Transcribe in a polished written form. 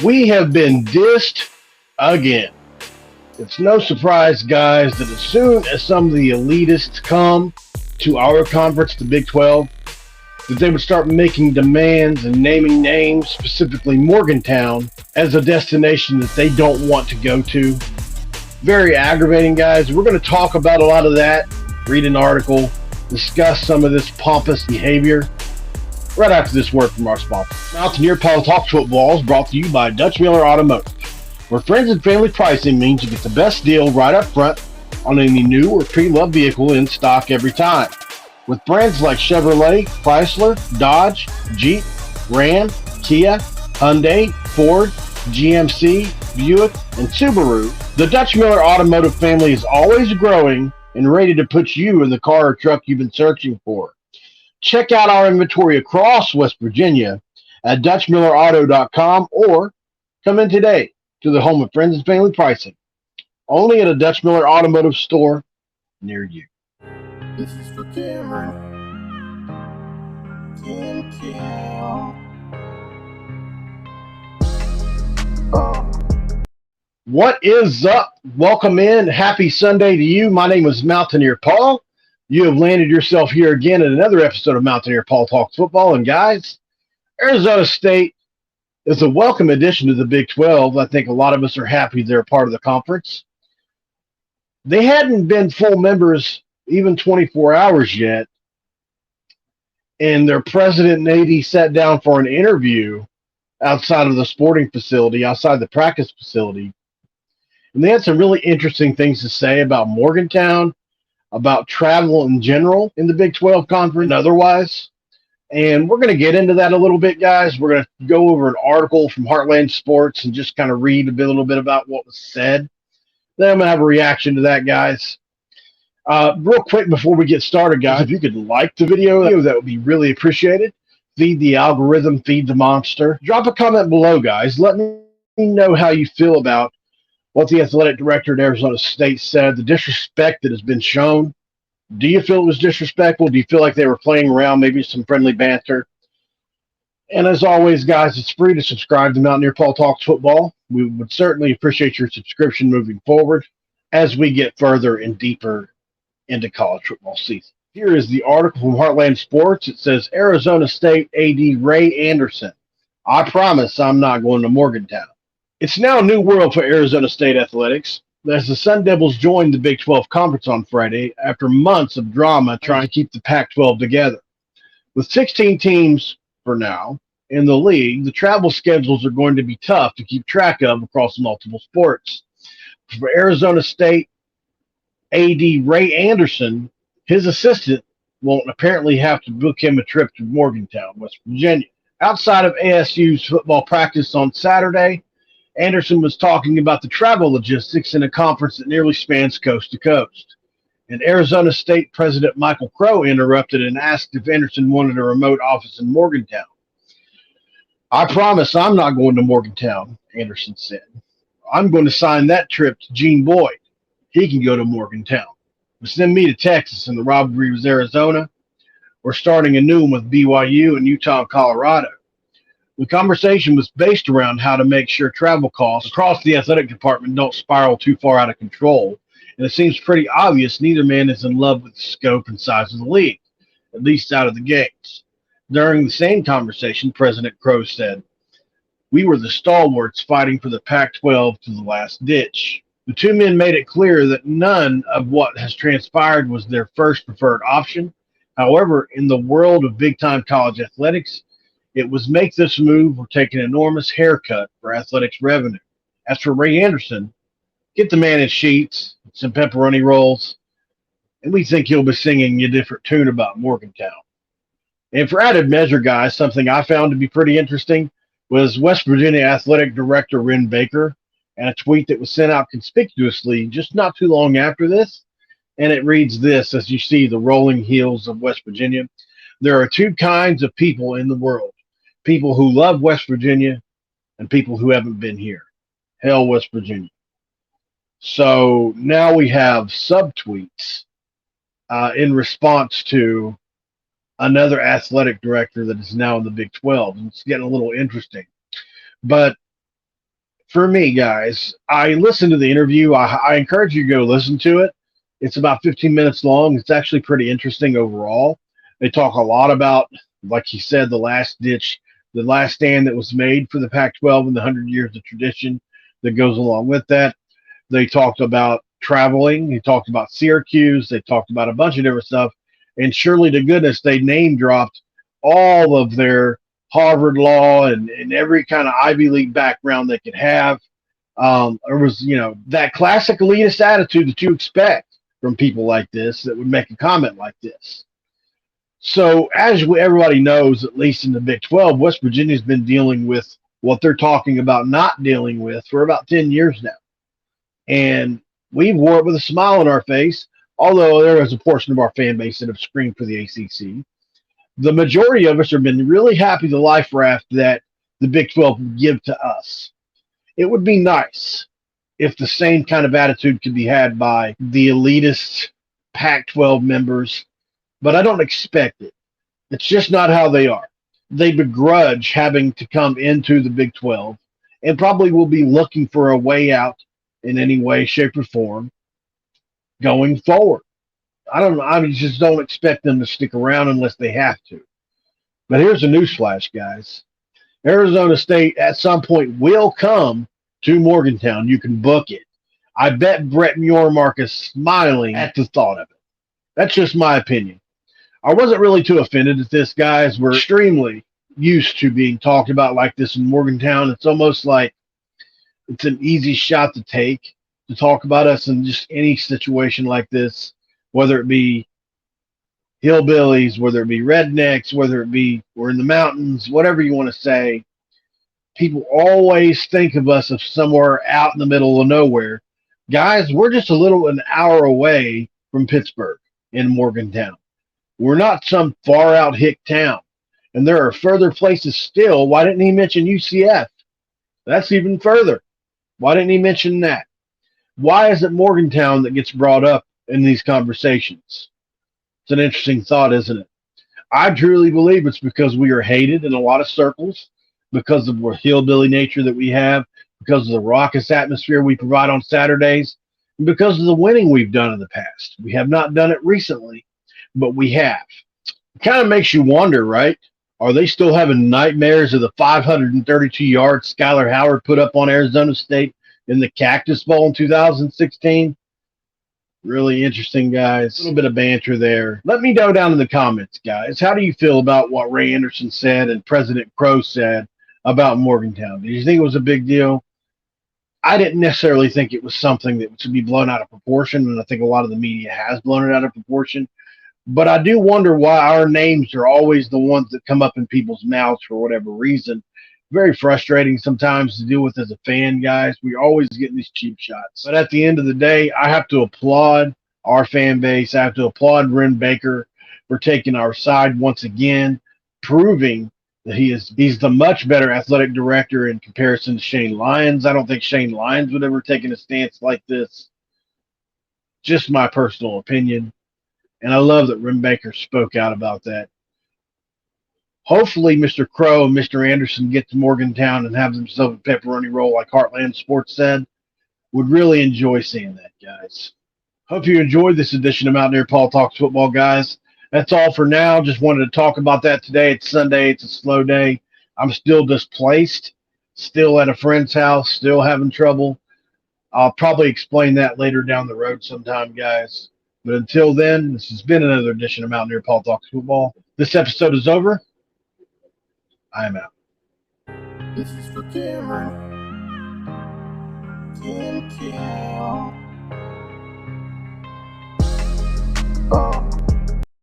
We have been dissed again. It's no surprise, guys, that as soon as some of the elitists come to our conference, the Big 12, that they would start making demands and naming names, specifically Morgantown, as a destination that they don't want to go to. Very aggravating, guys. We're going to talk about a lot of that, read an article, discuss some of this pompous behavior right after this word from our sponsor. Mountaineer Paul Talks Football is brought to you by Dutch Miller Automotive, where friends and family pricing means you get the best deal right up front on any new or pre-loved vehicle in stock every time. With brands like Chevrolet, Chrysler, Dodge, Jeep, Ram, Kia, Hyundai, Ford, GMC, Buick, and Subaru, the Dutch Miller Automotive family is always growing and ready to put you in the car or truck you've been searching for. Check out our inventory across West Virginia at DutchMillerAuto.com or come in today to the home of friends and family pricing. Only at a Dutch Miller Automotive store near you. This is for Cameron. What is up? Welcome in. Happy Sunday to you. My name is Mountaineer Paul. You have landed yourself here again in another episode of Mountaineer Paul Talks Football. And guys, Arizona State is a welcome addition to the Big 12. I think a lot of us are happy they're a part of the conference. They hadn't been full members even 24 hours yet. And their president and AD sat down for an interview outside of the sporting facility, outside the practice facility. And they had some really interesting things to say about Morgantown, about travel in general in the Big 12 conference and otherwise. And we're going to get into that a little bit, guys. We're going to go over an article from Heartland Sports and just kind of read a little bit about what was said. Then I'm going to have a reaction to that, guys. Real quick before we get started, guys, if you could like the video, that would be really appreciated. Feed the algorithm, feed the monster. Drop a comment below, guys. Let me know how you feel about what the athletic director at Arizona State said, the disrespect that has been shown. Do you feel it was disrespectful? Do you feel like they were playing around, maybe some friendly banter? And as always, guys, it's free to subscribe to Mountaineer Paul Talks Football. We would certainly appreciate your subscription moving forward as we get further and deeper into college football season. Here is the article from Heartland Sports. It says, Arizona State AD Ray Anderson. I promise I'm not going to Morgantown. It's now a new world for Arizona State athletics as the Sun Devils joined the Big 12 Conference on Friday after months of drama trying to keep the Pac-12 together. With 16 teams for now in the league, the travel schedules are going to be tough to keep track of across multiple sports. For Arizona State AD Ray Anderson, his assistant won't apparently have to book him a trip to Morgantown, West Virginia. Outside of ASU's football practice on Saturday, Anderson was talking about the travel logistics in a conference that nearly spans coast to coast. And Arizona State President Michael Crow interrupted and asked if Anderson wanted a remote office in Morgantown. I promise I'm not going to Morgantown, Anderson said. I'm going to sign that trip to Gene Boyd. He can go to Morgantown. But send me to Texas and the rivalries with Arizona. We're starting a new one with BYU and Utah and Colorado. The conversation was based around how to make sure travel costs across the athletic department don't spiral too far out of control. And it seems pretty obvious neither man is in love with the scope and size of the league, at least out of the gates. During the same conversation, President Crow said, "We were the stalwarts fighting for the Pac-12 to the last ditch." The two men made it clear that none of what has transpired was their first preferred option. However, in the world of big-time college athletics, it was make this move or take an enormous haircut for athletics revenue. As for Ray Anderson, get the man his sheets, some pepperoni rolls, and we think he'll be singing a different tune about Morgantown. And for added measure, guys, something I found to be pretty interesting was West Virginia Athletic Director Ren Baker and a tweet that was sent out conspicuously just not too long after this. And it reads this, as you see the rolling hills of West Virginia. There are two kinds of people in the world. People who love West Virginia and people who haven't been here. Hell, West Virginia. So now we have subtweets in response to another athletic director that is now in the Big 12. And it's getting a little interesting. But For me, guys, I listened to the interview. I encourage you to go listen to it. It's about 15 minutes long. It's actually pretty interesting overall. They talk a lot about, like he said, the last stand that was made for the Pac 12 and the 100 years of tradition that goes along with that. They talked about traveling. They talked about Syracuse. They talked about a bunch of different stuff. And surely to goodness, they name dropped all of their Harvard law and every kind of Ivy League background they could have. There was, that classic elitist attitude that you expect from people like this that would make a comment like this. So, as everybody knows, at least in the Big 12, West Virginia's been dealing with what they're talking about not dealing with for about 10 years now. And we wore it with a smile on our face, although there is a portion of our fan base that have screamed for the ACC. The majority of us have been really happy the life raft that the Big 12 would give to us. It would be nice if the same kind of attitude could be had by the elitist Pac 12 members, but I don't expect it. It's just not how they are. They begrudge having to come into the Big 12 and probably will be looking for a way out in any way, shape, or form going forward. I just don't expect them to stick around unless they have to. But here's a newsflash, guys. Arizona State at some point will come to Morgantown. You can book it. I bet Brett Muirmark is smiling at the thought of it. That's just my opinion. I wasn't really too offended at this, guys. We're extremely used to being talked about like this in Morgantown. It's almost like it's an easy shot to take to talk about us in just any situation like this, whether it be hillbillies, whether it be rednecks, whether it be we're in the mountains, whatever you want to say. People always think of us as somewhere out in the middle of nowhere. Guys, we're just an hour away from Pittsburgh in Morgantown. We're not some far out hick town. And there are further places still. Why didn't he mention UCF? That's even further. Why didn't he mention that? Why is it Morgantown that gets brought up in these conversations? It's an interesting thought, isn't it? I truly believe it's because we are hated in a lot of circles, because of the hillbilly nature that we have, because of the raucous atmosphere we provide on Saturdays, and because of the winning we've done in the past. We have not done it recently, but we have. It kind of makes you wonder, right? Are they still having nightmares of the 532-yard Skylar Howard put up on Arizona State in the Cactus Bowl in 2016? Really interesting, guys. A little bit of banter there. Let me know down in the comments, guys. How do you feel about what Ray Anderson said and President Crow said about Morgantown? Did you think it was a big deal? I didn't necessarily think it was something that should be blown out of proportion, and I think a lot of the media has blown it out of proportion. But I do wonder why our names are always the ones that come up in people's mouths for whatever reason. Very frustrating sometimes to deal with as a fan, guys. We're always getting these cheap shots. But at the end of the day, I have to applaud our fan base. I have to applaud Ren Baker for taking our side once again, proving that he's the much better athletic director in comparison to Shane Lyons. I don't think Shane Lyons would ever taken a stance like this. Just my personal opinion. And I love that Ren Baker spoke out about that. Hopefully, Mr. Crow and Mr. Anderson get to Morgantown and have themselves a pepperoni roll like Heartland Sports said. Would really enjoy seeing that, guys. Hope you enjoyed this edition of Mountaineer Paul Talks Football, guys. That's all for now. Just wanted to talk about that today. It's Sunday. It's a slow day. I'm still displaced, still at a friend's house, still having trouble. I'll probably explain that later down the road sometime, guys. But until then, this has been another edition of Mountaineer Paul Talks Football. This episode is over. I am out. This is for Cameron. Tim Kell.